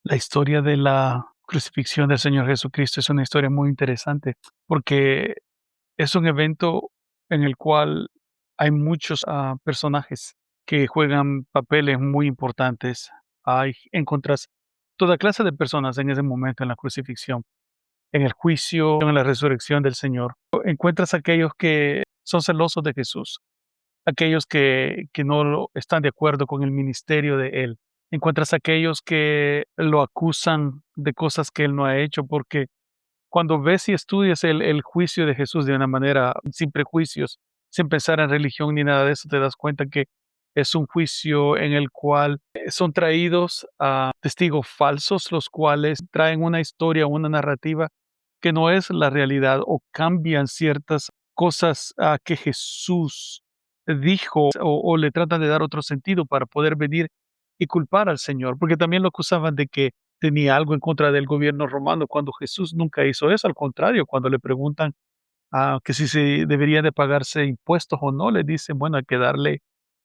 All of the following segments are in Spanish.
La historia de la crucifixión del Señor Jesucristo es una historia muy interesante porque es un evento en el cual hay muchos personajes que juegan papeles muy importantes. Encuentras toda clase de personas en ese momento en la crucifixión, en el juicio, en la resurrección del Señor. Encuentras aquellos que son celosos de Jesús, aquellos que no están de acuerdo con el ministerio de Él. Encuentras aquellos que lo acusan de cosas que Él no ha hecho, porque cuando ves y estudias el juicio de Jesús de una manera sin prejuicios, sin pensar en religión ni nada de eso, te das cuenta que es un juicio en el cual son traídos a testigos falsos, los cuales traen una historia, una narrativa que no es la realidad o cambian ciertas cosas que Jesús dijo o le tratan de dar otro sentido para poder venir y culpar al Señor, porque también lo acusaban de que tenía algo en contra del gobierno romano, cuando Jesús nunca hizo eso. Al contrario, cuando le preguntan que si se debería de pagarse impuestos o no, le dicen, bueno, hay que darle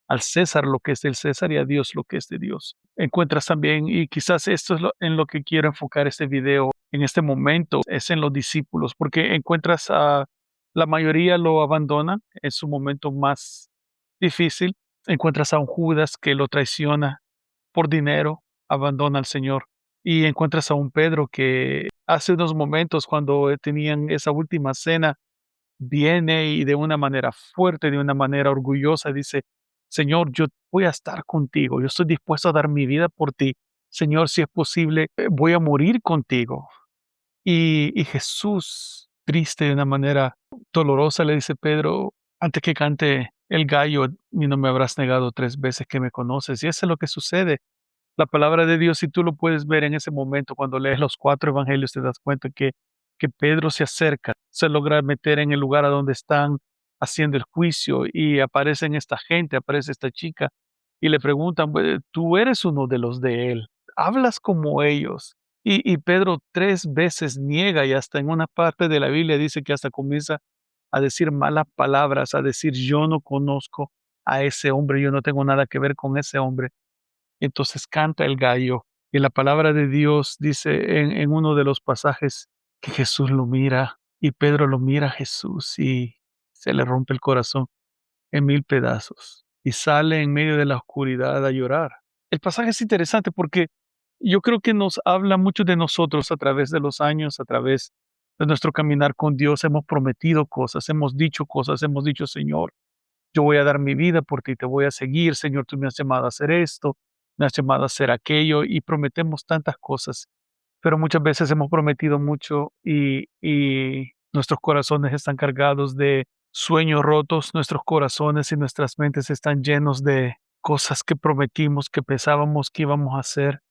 al César lo que es del César y a Dios lo que es de Dios. Encuentras también, y quizás esto es en lo que quiero enfocar este video en este momento, es en los discípulos, porque encuentras a la mayoría lo abandona en su momento más difícil. Encuentras a un Judas que lo traiciona por dinero, abandona al Señor. Y encuentras a un Pedro que hace unos momentos, cuando tenían esa última cena, viene y de una manera fuerte, de una manera orgullosa, dice: Señor, yo voy a estar contigo, yo estoy dispuesto a dar mi vida por ti. Señor, si es posible, voy a morir contigo. Y Jesús, triste de una manera dolorosa, le dice: Pedro, antes que cante el gallo, y no me habrás negado 3 veces que me conoces. Y eso es lo que sucede. La palabra de Dios, si tú lo puedes ver en ese momento, cuando lees los 4 evangelios, te das cuenta que Pedro se acerca, se logra meter en el lugar a donde están haciendo el juicio y aparecen esta gente, aparece esta chica y le preguntan: Tú eres uno de los de él, hablas como ellos. Y Pedro 3 veces niega, y hasta en una parte de la Biblia dice que hasta comienza a decir malas palabras, a decir: yo no conozco a ese hombre, yo no tengo nada que ver con ese hombre. Entonces canta el gallo, y la palabra de Dios dice en uno de los pasajes que Jesús lo mira y Pedro lo mira a Jesús y se le rompe el corazón en 1000 pedazos y sale en medio de la oscuridad a llorar. El pasaje es interesante porque yo creo que nos habla mucho de nosotros a través de los años, a través de nuestro caminar con Dios. Hemos prometido cosas, hemos dicho: Señor, yo voy a dar mi vida por ti, te voy a seguir, Señor, tú me has llamado a hacer esto, me has llamado a hacer aquello, y prometemos tantas cosas, pero muchas veces hemos prometido mucho y nuestros corazones están cargados de sueños rotos, nuestros corazones y nuestras mentes están llenos de cosas que prometimos, que pensábamos que íbamos a hacer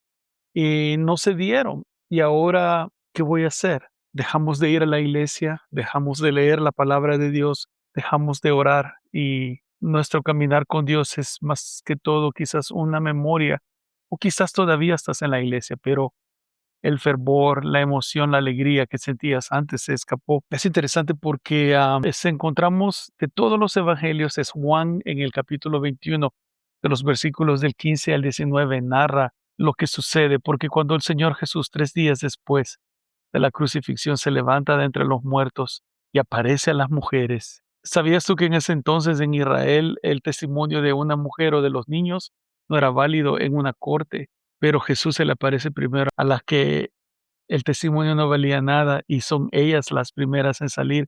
y no se dieron. Y ahora, ¿qué voy a hacer? Dejamos de ir a la iglesia, dejamos de leer la palabra de Dios, dejamos de orar, y nuestro caminar con Dios es más que todo quizás una memoria, o quizás todavía estás en la iglesia, pero el fervor, la emoción, la alegría que sentías antes se escapó. Es interesante porque encontramos de todos los evangelios, es Juan en el capítulo 21, de los versículos del 15 al 19, narra lo que sucede, porque cuando el Señor Jesús 3 días después de la crucifixión se levanta de entre los muertos y aparece a las mujeres. ¿Sabías tú que en ese entonces en Israel el testimonio de una mujer o de los niños no era válido en una corte? Pero Jesús se le aparece primero a las que el testimonio no valía nada, y son ellas las primeras en salir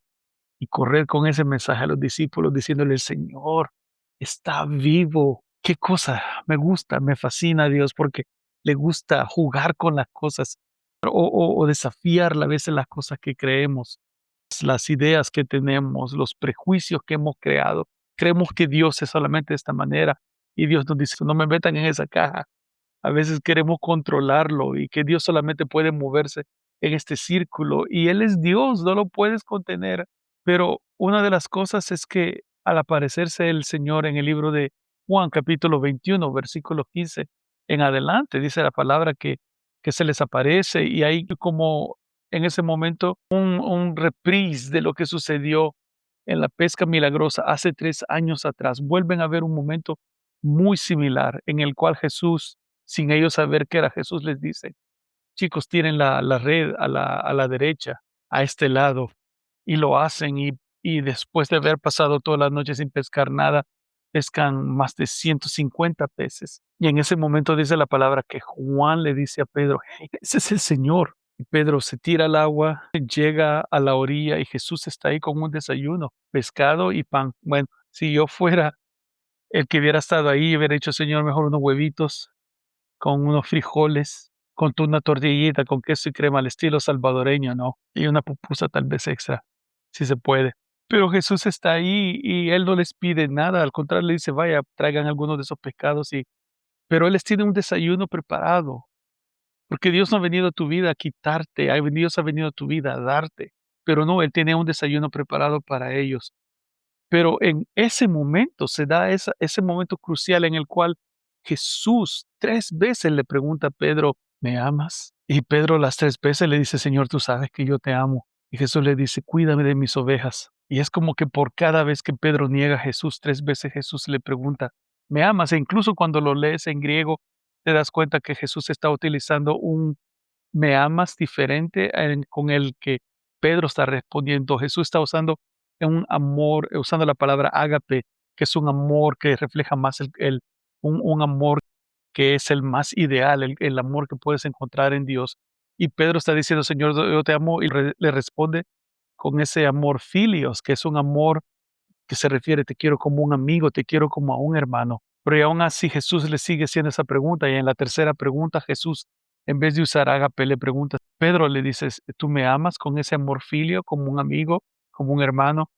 y correr con ese mensaje a los discípulos diciéndole: el Señor está vivo. Qué cosa, me gusta, me fascina a Dios porque le gusta jugar con las cosas o desafiar a veces las cosas que creemos, las ideas que tenemos, los prejuicios que hemos creado. Creemos que Dios es solamente de esta manera y Dios nos dice: no me metan en esa caja. A veces queremos controlarlo y que Dios solamente puede moverse en este círculo, y Él es Dios, no lo puedes contener. Pero una de las cosas es que al aparecerse el Señor en el libro de Juan, capítulo 21, versículo 15 en adelante, dice la palabra que se les aparece, y hay como en ese momento un reprise de lo que sucedió en la pesca milagrosa hace 3 años atrás. Vuelven a ver un momento muy similar en el cual Jesús, sin ellos saber que era Jesús, les dice: chicos, tiren la red a la derecha, a este lado, y lo hacen, y después de haber pasado toda la noche sin pescar nada, pescan más de 150 peces. Y en ese momento dice la palabra que Juan le dice a Pedro: "Hey, ese es el Señor". Y Pedro se tira al agua, llega a la orilla y Jesús está ahí con un desayuno, pescado y pan. Bueno, si yo fuera el que hubiera estado ahí, hubiera dicho: "Señor, mejor unos huevitos con unos frijoles, con una tortillita con queso y crema al estilo salvadoreño, ¿no? Y una pupusa tal vez extra, si se puede". Pero Jesús está ahí y Él no les pide nada, al contrario, le dice: "Vaya, traigan algunos de esos pescados", pero Él les tiene un desayuno preparado, porque Dios no ha venido a tu vida a quitarte, Dios ha venido a tu vida a darte, pero no, Él tiene un desayuno preparado para ellos. Pero en ese momento se da ese momento crucial en el cual Jesús 3 veces le pregunta a Pedro: "¿Me amas?". Y Pedro las 3 veces le dice: "Señor, tú sabes que yo te amo". Y Jesús le dice: "Cuídame de mis ovejas". Y es como que por cada vez que Pedro niega a Jesús, 3 veces Jesús le pregunta: "¿Me amas?". E incluso cuando lo lees en griego, te das cuenta que Jesús está utilizando un me amas diferente con el que Pedro está respondiendo. Jesús está usando un amor, usando la palabra ágape, que es un amor que refleja más un amor que es el más ideal, el amor que puedes encontrar en Dios. Y Pedro está diciendo: "Señor, yo te amo", y le responde con ese amor filios, que es un amor que se refiere: "Te quiero como un amigo, te quiero como a un hermano". Pero y aún así Jesús le sigue haciendo esa pregunta, y en la tercera pregunta Jesús, en vez de usar ágape, le pregunta, Pedro le dices: "¿Tú me amas?", con ese amor filio, como un amigo, como un hermano,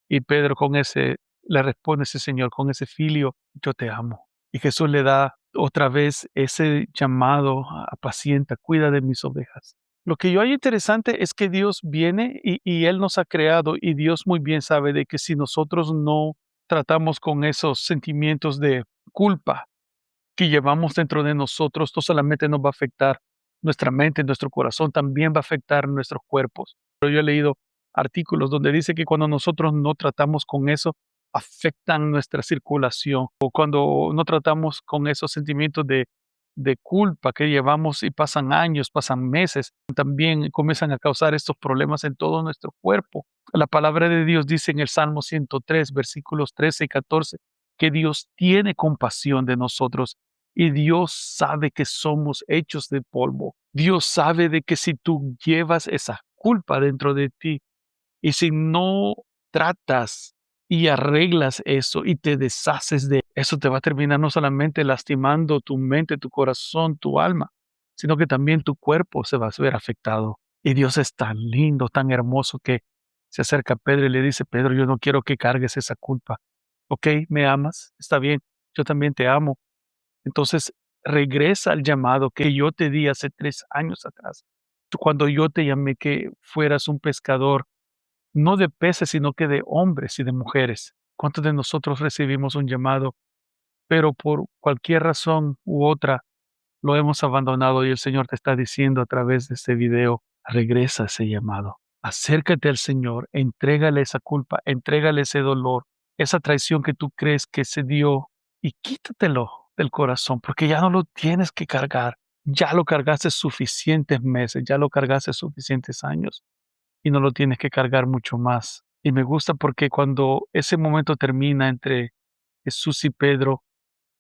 y Pedro con ese le responde ese Señor, con ese filio: "Yo te amo". Y Jesús le da otra vez ese llamado: "Apacienta, cuida de mis ovejas". Lo que yo hay interesante es que Dios viene y Él nos ha creado, y Dios muy bien sabe de que si nosotros no tratamos con esos sentimientos de culpa que llevamos dentro de nosotros, no solamente nos va a afectar nuestra mente, nuestro corazón, también va a afectar nuestros cuerpos. Pero yo he leído artículos donde dice que cuando nosotros no tratamos con eso, afectan nuestra circulación, o cuando no tratamos con esos sentimientos de culpa que llevamos y pasan años, pasan meses, también comienzan a causar estos problemas en todo nuestro cuerpo. La palabra de Dios dice en el Salmo 103, versículos 13 y 14, que Dios tiene compasión de nosotros y Dios sabe que somos hechos de polvo. Dios sabe de que si tú llevas esa culpa dentro de ti y si no tratas y arreglas eso y te deshaces de eso, te va a terminar no solamente lastimando tu mente, tu corazón, tu alma, sino que también tu cuerpo se va a ver afectado. Y Dios es tan lindo, tan hermoso que se acerca a Pedro y le dice: "Pedro, yo no quiero que cargues esa culpa. ¿Ok? ¿Me amas? Está bien, yo también te amo. Entonces, regresa al llamado que yo te di hace 3 años atrás, cuando yo te llamé que fueras un pescador, no de peces, sino que de hombres y de mujeres". ¿Cuántos de nosotros recibimos un llamado, pero por cualquier razón u otra lo hemos abandonado? Y el Señor te está diciendo a través de este video: regresa a ese llamado. Acércate al Señor, entrégale esa culpa, entrégale ese dolor, esa traición que tú crees que se dio, y quítatelo del corazón, porque ya no lo tienes que cargar. Ya lo cargaste suficientes meses, ya lo cargaste suficientes años y no lo tienes que cargar mucho más. Y me gusta porque cuando ese momento termina entre Jesús y Pedro,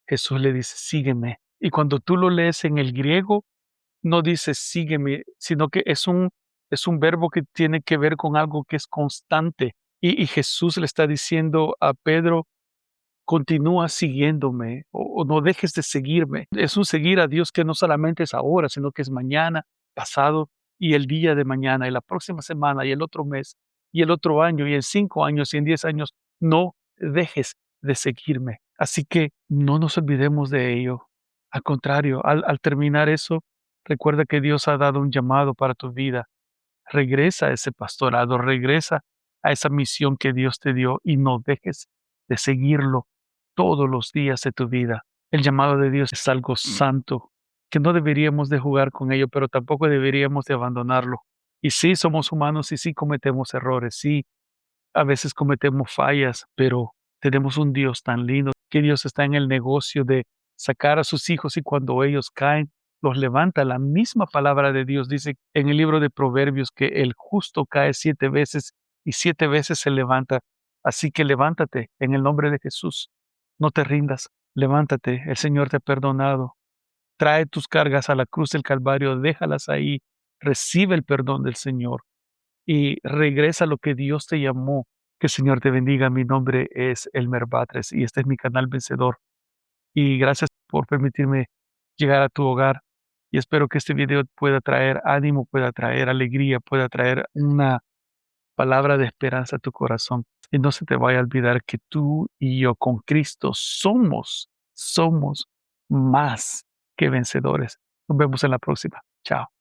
Jesús le dice: "Sígueme". Y cuando tú lo lees en el griego, no dice sígueme, sino que es un verbo que tiene que ver con algo que es constante. Y Jesús le está diciendo a Pedro: "Continúa siguiéndome, o no dejes de seguirme". Es un seguir a Dios que no solamente es ahora, sino que es mañana, pasado y el día de mañana, y la próxima semana, y el otro mes, y el otro año, y en 5 años, y en 10 años. No dejes de seguirme. Así que no nos olvidemos de ello. Al contrario, al terminar eso, recuerda que Dios ha dado un llamado para tu vida. Regresa a ese pastorado, regresa a esa misión que Dios te dio y no dejes de seguirlo todos los días de tu vida. El llamado de Dios es algo santo, que no deberíamos de jugar con ello, pero tampoco deberíamos de abandonarlo. Y sí, somos humanos y sí cometemos errores, sí, a veces cometemos fallas, pero tenemos un Dios tan lindo, que Dios está en el negocio de sacar a sus hijos, y cuando ellos caen, los levanta. La misma palabra de Dios dice en el libro de Proverbios que el justo cae 7 veces y 7 veces se levanta. Así que levántate en el nombre de Jesús. No te rindas. Levántate. El Señor te ha perdonado. Trae tus cargas a la cruz del Calvario. Déjalas ahí. Recibe el perdón del Señor y regresa a lo que Dios te llamó. Que el Señor te bendiga. Mi nombre es Elmer Batres y este es mi canal Vencedor. Y gracias por permitirme llegar a tu hogar. Y espero que este video pueda traer ánimo, pueda traer alegría, pueda traer una palabra de esperanza a tu corazón. Y no se te vaya a olvidar que tú y yo con Cristo somos más que vencedores. Nos vemos en la próxima. Chao.